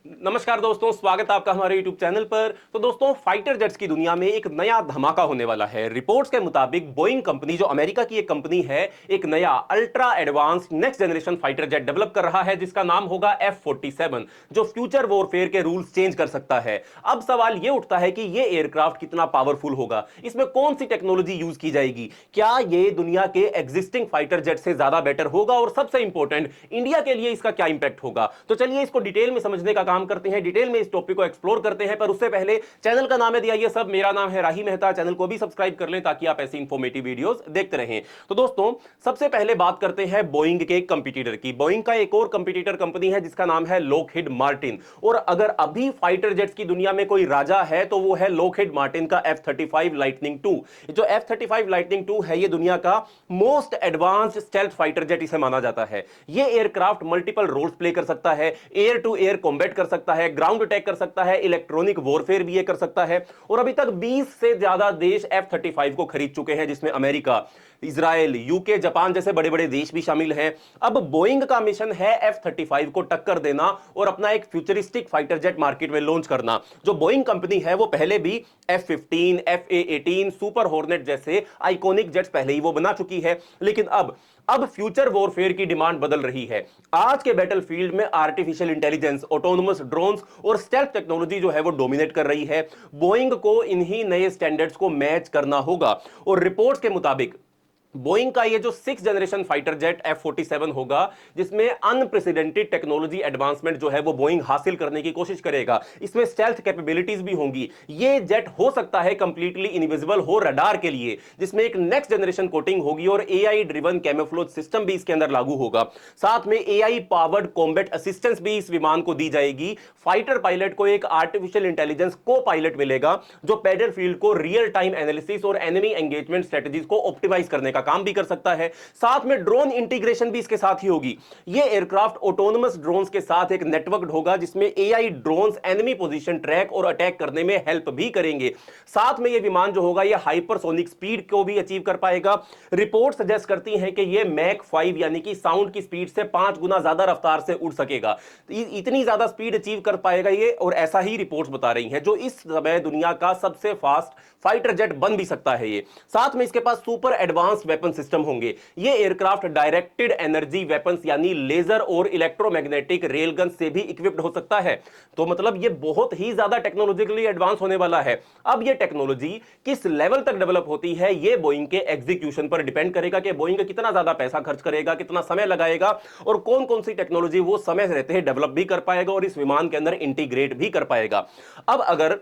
नमस्कार दोस्तों, स्वागत है आपका हमारे YouTube चैनल पर। तो दोस्तों, फाइटर जेट्स की दुनिया में एक नया धमाका होने वाला है। रिपोर्ट्स के मुताबिक बोइंग कंपनी, जो अमेरिका की एक कंपनी है, एक नया ultra advanced next generation fighter jet develop कर रहा है जिसका नाम होगा F-47, जो फ्यूचर वॉरफेयर के रूल्स चेंज कर सकता है। अब सवाल यह उठता है कि यह एयरक्राफ्ट कितना पावरफुल होगा, इसमें कौन सी टेक्नोलॉजी यूज की जाएगी, क्या यह दुनिया के एग्जिस्टिंग फाइटर जेट से ज्यादा बेटर होगा, और सबसे इंपॉर्टेंट, इंडिया के लिए इसका क्या इंपैक्ट होगा। तो चलिए इसको डिटेल में समझने का काम करते हैं, डिटेल में इस टॉपिक को एक्सप्लोर करते हैं। पर उससे पहले चैनल का नाम है दिया ये सब, मेरा नाम है राही मेहता। चैनल को भी सब्सक्राइब कर लें ताकि आप ऐसी इंफॉर्मेटिव वीडियोस देखते रहें। तो दोस्तों, सबसे पहले बात करते हैं बोइंग के कंपटीटर की। बोइंग का एक और कंपटीटर कंपनी है जिसका नाम है लॉकहीड मार्टिन। और अगर अभी फाइटर जेट्स की दुनिया में कोई राजा है तो वो है लॉकहीड मार्टिन का F-35 लाइटनिंग 2। जो F-35 लाइटनिंग 2 है, ये दुनिया का most advanced stealth fighter jet इसे माना जाता है। ये एयरक्राफ्ट मल्टीपल रोल्स प्ले कर सकता है, एयर टू एयर कॉम्बैट कर सकता है, ग्राउंड अटैक कर सकता है, इलेक्ट्रॉनिक वॉरफेयर भी ये कर सकता है। और अभी तक 20 से ज्यादा देश F-35 को खरीद चुके हैं, जिसमें अमेरिका, इजराइल, यूके, जापान जैसे बड़े बड़े देश भी शामिल हैं। अब बोइंग का मिशन है F-35 को टक्कर देना और अपना एक फ्यूचरिस्टिक फाइटर जेट मार्केट में लॉन्च करना। जो बोइंग कंपनी है वो पहले भी F-15, FA-18, सुपर हॉर्नेट जैसे आइकॉनिक जेट्स पहले ही वो बना चुकी है। लेकिन अब फ्यूचर वॉरफेयर की डिमांड बदल रही है। आज के बैटलफील्ड में आर्टिफिशियल इंटेलिजेंस, ऑटोनोमस ड्रोन्स और स्टेल्थ टेक्नोलॉजी जो है वो डोमिनेट कर रही है। बोइंग को इन्हीं नए स्टैंडर्ड्स को मैच करना होगा। और रिपोर्ट्स के मुताबिक बोइंग का ये जो 6th generation fighter jet F-47 होगा, जिसमें अनप्रेसिडेंटेड टेक्नोलॉजी एडवांसमेंट जो है वो बोइंग हासिल करने की कोशिश करेगा। इसमें स्टेल्थ कैपेबिलिटीज भी होंगी। ये जेट हो सकता है कंप्लीटली इनविजिबल हो रडार के लिए, जिसमें एक नेक्स्ट जनरेशन कोटिंग होगी और एआई ड्रिवन कैमोफ्लेज सिस्टम भी इसके अंदर लागू होगा। साथ में एआई पावर्ड कॉम्बैट असिस्टेंस भी इस विमान को दी जाएगी। फाइटर पायलट को एक आर्टिफिशियल इंटेलिजेंस को पायलट मिलेगा जो बैटलफील्ड को रियल टाइम एनालिसिस और एनिमी एंगेजमेंट स्ट्रेटजीज को ऑप्टिमाइज करने का काम भी कर सकता है। साथ में ड्रोन इंटीग्रेशन भी इसके साथ ही होगी। यह एयरक्राफ्ट ऑटोनोमस ड्रोन्स के साथ एक नेटवर्क होगा जिसमें AI drones enemy position track और अटैक करने में हेल्प भी करेंगे। साथ में यह विमान जो होगा यह हाइपरसोनिक स्पीड को भी अचीव कर पाएगा। रिपोर्ट सजेस्ट करती हैं कि यह मैक 5 यानी कि साउंड की स्पीड से 5 गुना ज्यादा रफ्तार से उड़ सकेगा। इतनी ज्यादा स्पीड अचीव कर पाएगा ये, और ऐसा ही रिपोर्ट्स बता रही हैं, जो इस समय दुनिया का सबसे फास्ट फाइटर जेट बन भी सकता है ये। साथ में इसके पास सुपर एडवांस वेपन सिस्टम होंगे। ये एयरक्राफ्ट डायरेक्टेड एनर्जी वेपन्स यानी लेजर और इलेक्ट्रोमैग्नेटिक रेलगन से भी इक्विप्ड हो सकता है। तो मतलब ये बहुत ही ज्यादा टेक्नोलॉजिकली एडवांस होने वाला है। अब ये टेक्नोलॉजी किस लेवल तक डेवलप होती है, ये बोइंग के एग्जीक्यूशन पर डिपेंड करेगा कि बोइंग कितना ज्यादा पैसा खर्च करेगा, कितना समय लगाएगा, और कौन कौन सी टेक्नोलॉजी वो समय रहते हैं डेवलप भी कर पाएगा और इस विमान के अंदर इंटीग्रेट भी कर पाएगा। अब अगर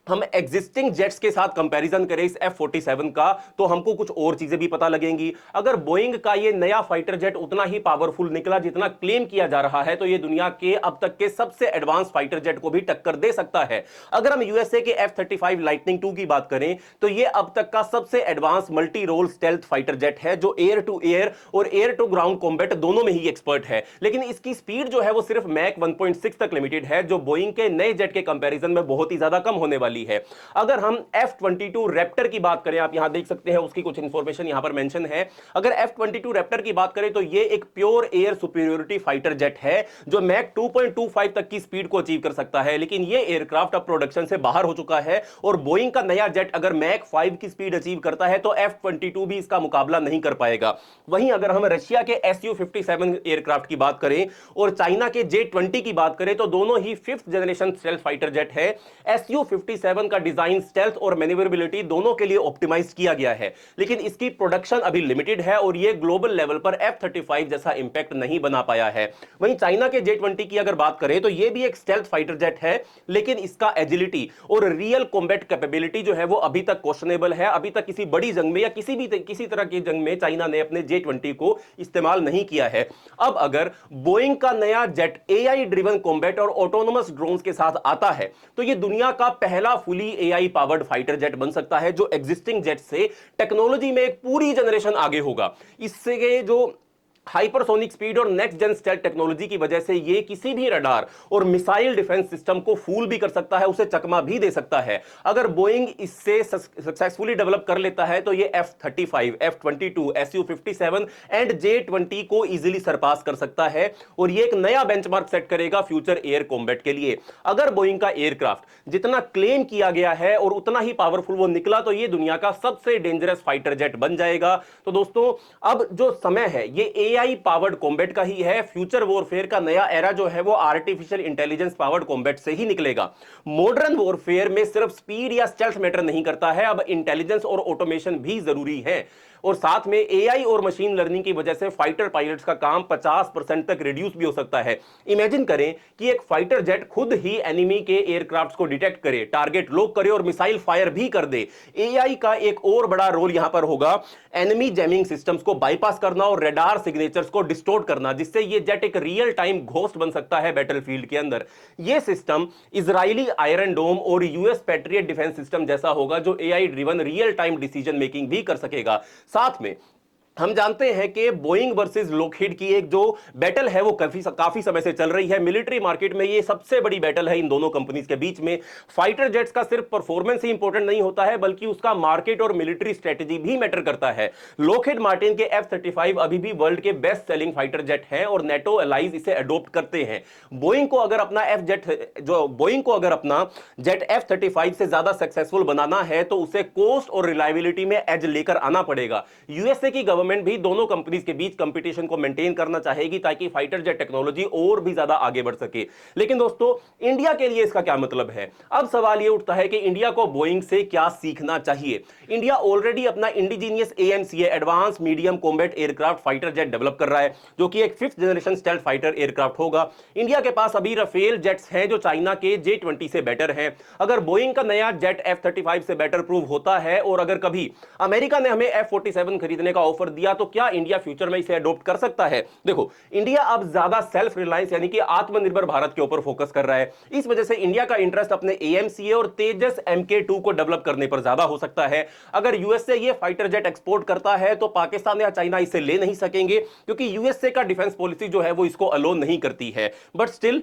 हम एग्जिस्टिंग जेट्स के साथ कंपैरिजन करें इस F-47 का, तो हमको कुछ और चीजें भी पता लगेंगी। अगर बोइंग का ये नया फाइटर जेट उतना ही पावरफुल निकला जितना क्लेम किया जा रहा है, तो ये दुनिया के अब तक के सबसे एडवांस फाइटर जेट को भी टक्कर दे सकता है। अगर हम यूएसए के F-35 लाइटनिंग 2 की बात करें, तो ये अब तक का सबसे advance multi role stealth fighter jet है, जो एयर टू एयर और एयर टू ग्राउंड कॉम्बैट दोनों में ही एक्सपर्ट है। लेकिन इसकी स्पीड जो है वो सिर्फ मैक 1.6 तक लिमिटेड है, जो बोइंग के नए जेट के कंपैरिजन में बहुत ही ज्यादा कम होने वाली है। अगर हम F-22 रैप्टर की बात करें, आप यहां देख सकते हैं, उसकी कुछ इंफॉर्मेशन यहां पर मेंशन है। अगर F-22 रैप्टर की बात करें तो यह एक pure air superiority fighter jet है जो मैक 2.25 तक की स्पीड को अचीव कर सकता है। लेकिन यह एयरक्राफ्ट अब प्रोडक्शन से बाहर हो चुका है, और बोइंग का नया जेट अगर मैक 5 की स्पीड अचीव करता है तो F-22 भी इसका मुकाबला नहीं कर पाएगा। वहीं अगर हम रशिया के Su-57 एयरक्राफ्ट की बात करें और चाइना के J-20 की बात करें, तो दोनों ही 5th generation stealth fighter jet है। Su-57 का डिजाइन, स्टेल्थ और मैन्यूवरेबिलिटी दोनों के लिए ऑप्टिमाइज किया गया है, लेकिन इसकी प्रोडक्शन अभी लिमिटेड है और यह ग्लोबल लेवल पर F-35 जैसा इंपैक्ट नहीं बना पाया है। वहीं चाइना के J-20 की अगर बात करें तो यह भी एक स्टेल्थ फाइटर जेट है, लेकिन इसका एजिलिटी और रियल कॉम्बैट कैपेबिलिटी जो है वो अभी तक क्वेश्चनेबल है। अभी तक किसी बड़ी जंग में या किसी तरह की जंग में चाइना ने अपने J-20 को इस्तेमाल नहीं किया है। अब अगर बोइंग का नया जेट एआई ड्रिवन कॉम्बैट और ऑटोनोमस ड्रोन्स के साथ आता है, तो यह दुनिया का पहला fully AI powered fighter jet बन सकता है, जो एग्जिस्टिंग जेट से टेक्नोलॉजी में एक पूरी जनरेशन आगे होगा। इससे जो हाइपरसोनिक स्पीड और नेक्स्ट जेन स्टेल्थ टेक्नोलॉजी की वजह से ये किसी भी रडार और मिसाइल डिफेंस सिस्टम को फूल भी कर सकता है, उसे चकमा भी दे सकता है। अगर बोइंग इससे सक्सेसफुली डेवलप कर लेता है तो ये F-35, F-22, Su-57 and J-20 को इजीली सरपास कर सकता है और ये एक नया बेंचमार्क सेट करेगा फ्यूचर एयर कॉम्बैट के लिए। अगर बोइंग का एयरक्राफ्ट जितना क्लेम किया गया है और उतना ही पावरफुल वो निकला तो ये दुनिया का सबसे डेंजरस फाइटर जेट बन जाएगा। तो दोस्तों, अब जो समय है ये एआई पावर्ड कॉम्बैट का ही है। फ्यूचर वॉरफेयर का नया एरा जो है वो आर्टिफिशियल इंटेलिजेंस पावर्ड कॉम्बैट से ही निकलेगा। मॉडर्न वॉरफेयर में सिर्फ स्पीड या स्टेल्थ मैटर नहीं करता है, अब इंटेलिजेंस और ऑटोमेशन भी जरूरी है। और साथ में एआई और मशीन लर्निंग की वजह से फाइटर पायलट्स का काम 50% तक रिड्यूस भी हो सकता है। इमेजिन करें कि एक फाइटर जेट खुद ही एनिमी के एयरक्राफ्ट्स को डिटेक्ट करे, टारगेट लॉक करे और मिसाइल फायर भी कर दे। एआई का एक और बड़ा रोल यहां पर होगा एनिमी जैमिंग सिस्टम्स को बाईपास करना और रेडार सिग्नेचर्स को डिस्टोर्ट करना, जिससे ये जेट एक रियल टाइम घोस्ट बन सकता है बैटलफील्ड के अंदर। यह सिस्टम इजरायली आयरन डोम और यूएस पैट्रियट डिफेंस सिस्टम जैसा होगा, जो AI driven real time decision making भी कर सकेगा। साथ में हम जानते हैं कि बोइंग वर्सेस लॉकहीड की एक जो बैटल है वो काफी समय से चल रही है। मिलिट्री मार्केट में ये सबसे बड़ी बैटल है इन दोनों कंपनीज के बीच में। फाइटर जेट्स का सिर्फ परफॉर्मेंस ही इंपॉर्टेंट नहीं होता है, बल्कि उसका मार्केट और मिलिट्री स्ट्रेटजी भी मैटर करता है। लॉकहीड मार्टिन के F-35 अभी भी वर्ल्ड के बेस्ट सेलिंग फाइटर जेट है और नेटो एलाइज इसे अडॉप्ट करते हैं। बोइंग को अगर अपना जेट F-35 से ज्यादा सक्सेसफुल बनाना है तो उसे कोस्ट और रिलायबिलिटी में एज लेकर आना पड़ेगा। यूएसए की गवर्नमेंट भी दोनों कंपनीज के बीच कंपटीशन को मेंटेन करना चाहेगी ताकि फाइटर जेट टेक्नोलॉजी और भी ज्यादा आगे बढ़ सके। लेकिन दोस्तों, इंडिया के लिए इसका क्या मतलब है? अब सवाल यह उठता है कि इंडिया को बोइंग से क्या सीखना चाहिए। इंडिया ऑलरेडी अपना indigenous AMCA advance medium combat aircraft fighter jet develop कर रहा है, जो कि एक 5th generation stealth fighter aircraft होगा। इंडिया के पास अभी राफेल जेट्स हैं जो चाइना के J-20 से बेटर हैं। अगर बोइंग का नया जेट F-35 से बेटर प्रूव होता है और अगर कभी अमेरिका ने हमें F-47 खरीदने का ऑफर दिया तो क्या इंडिया फ्यूचर में इसे अडॉप्ट कर सकता है? देखो, इंडिया अब ज्यादा सेल्फ रिलायंस यानी कि आत्मनिर्भर भारत के ऊपर फोकस कर रहा है। इस वजह से इंडिया का इंटरेस्ट अपने AMCA और तेजस MK2 को डेवलप करने पर ज्यादा हो सकता है। अगर यूएसए ये फाइटर जेट एक्सपोर्ट करता है तो पाकिस्तान या चाइना इसे ले नहीं सकेंगे, क्योंकि यूएसए का डिफेंस पॉलिसी जो है वो इसको अलो नहीं करती है। बट स्टिल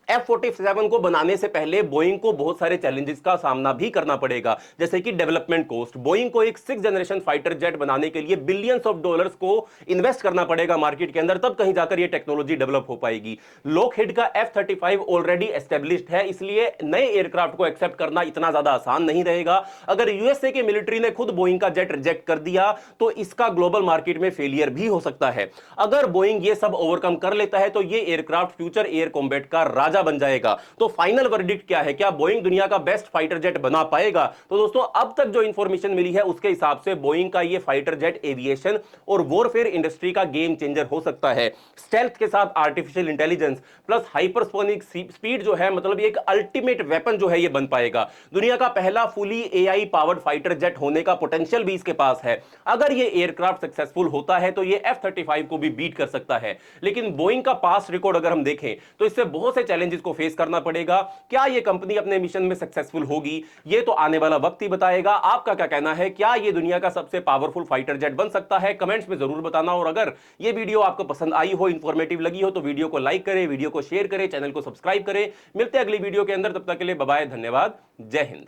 F-47 को बनाने से पहले बोइंग को बहुत सारे चैलेंजेस का सामना भी करना पड़ेगा, जैसे कि डेवलपमेंट कॉस्ट। बोइंग को एक 6th जनरेशन फाइटर जेट बनाने के लिए बिलियंस ऑफ डॉलर्स को इन्वेस्ट करना पड़ेगा मार्केट के अंदर, तब कहीं जाकर यह टेक्नोलॉजी डेवलप हो पाएगी। लॉकहीड का F-35 ऑलरेडी एस्टेब्लिश्ड है, इसलिए नए एयरक्राफ्ट को एक्सेप्ट करना इतना ज्यादा आसान नहीं रहेगा। अगर यूएसए की मिलिट्री ने खुद बोइंग का जेट रिजेक्ट कर दिया तो इसका ग्लोबल मार्केट में फेलियर भी हो सकता है। अगर बोइंग ये सब ओवरकम कर लेता है तो ये एयरक्राफ्ट फ्यूचर एयर कॉम्बैट का राजा बन जाएगा। तो फाइनल वर्डिक्ट क्या है? क्या बोइंग दुनिया का बेस्ट फाइटर जेट बना पाएगा? तो दोस्तों, अब तक जो इंफॉर्मेशन मिली है उसके हिसाब से बोइंग का ये फाइटर जेट एविएशन और वॉरफेयर इंडस्ट्री का गेम चेंजर हो सकता है। स्टेल्थ के साथ artificial intelligence plus hypersonic speed जो है, मतलब एक अल्टीमेट वेपन जो है ये बन पाएगा। दुनिया का पहला fully AI powered fighter jet होने का पोटेंशियल भी इसके पास है। अगर ये एयरक्राफ्ट सक्सेसफुल होता है तो ये F-35 को भी बीट कर सकता है। लेकिन बोइंग का पास्ट रिकॉर्ड अगर हम देखें तो इससे बहुत से चैलेंजेस को फेस करना पड़ेगा। क्या ये कंपनी अपने मिशन में सक्सेसफुल होगी? ये तो आने वाला वक्त ही बताएगा। आपका क्या कहना है? क्या ये दुनिया का सबसे पावरफुल फाइटर जेट बन सकता है? कमेंट्स में जरूर बताना। और अगर ये वीडियो आपको पसंद आई हो, इंफॉर्मेटिव लगी हो, तो वीडियो को लाइक करें, वीडियो को शेयर करें, चैनल को सब्सक्राइब करें। मिलते हैं अगली वीडियो के अंदर, तब तक के लिए बाय बाय, धन्यवाद, जय हिंद।